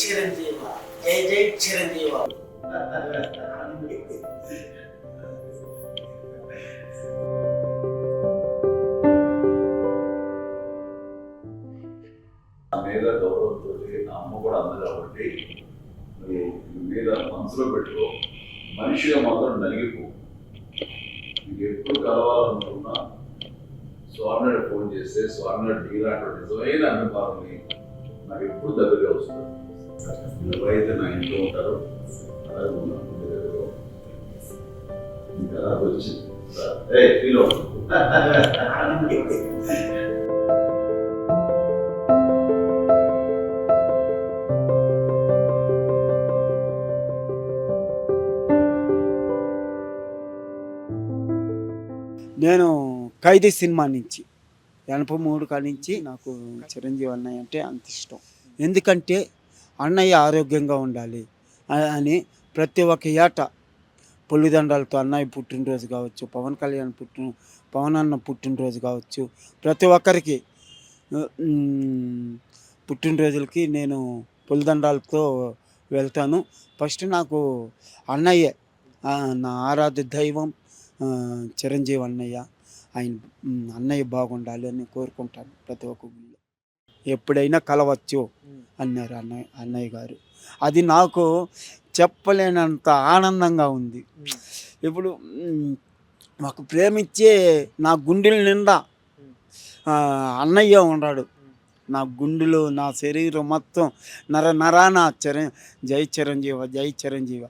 చిరంజీవ, జై జై చిరంజీవ. నా మీద గౌరవంతో నా అమ్మ కూడా అంది కాబట్టి నువ్వు మీద మనసులో పెట్టుకో, మనిషిగా మాత్రం నలిగిపో. నీకు ఎప్పుడు కలవాలనుకున్నా స్వర్ణుడు ఫోన్ చేస్తే స్వర్ణుడు నీలాంటి నిజమైన అనుభవాన్ని నాకు ఎప్పుడు దగ్గరగా వస్తుంది. ఎవరైతే నా ఇంట్లో ఉంటారో అలాగే ఉన్నాను దగ్గరగా. ఇంకా అలా వచ్చింది ఫీల్ అవుతుంది. నేను ఖైదీ సినిమా నుంచి 83 కాడి నుంచి నాకు చిరంజీవి అన్నయ్య అంటే అంత ఇష్టం. ఎందుకంటే అన్నయ్య ఆరోగ్యంగా ఉండాలి అని ప్రతి ఒక్క ఏట పొలిదండాలతో అన్నయ్య పుట్టినరోజు కావచ్చు, పవన్ అన్న పుట్టినరోజు కావచ్చు, ప్రతి ఒక్కరికి పుట్టినరోజులకి నేను పొలిదండాలతో వెళ్తాను. ఫస్ట్ నాకు అన్నయ్యే నా ఆరాధ్య దైవం. చిరంజీవి అన్నయ్య, ఆయన అన్నయ్య బాగుండాలి అని కోరుకుంటాను. ప్రతి ఒక్క గుళ్ళు ఎప్పుడైనా కలవచ్చు అన్నారు అన్నయ్య గారు. అది నాకు చెప్పలేనంత ఆనందంగా ఉంది. ఇప్పుడు మాకు ప్రేమించే నా గుండెల నిండా అన్నయ్య ఉన్నాడు. నా గుండెలో నా శరీరం మొత్తం నరాన జై చిరంజీవ, జై చిరంజీవ.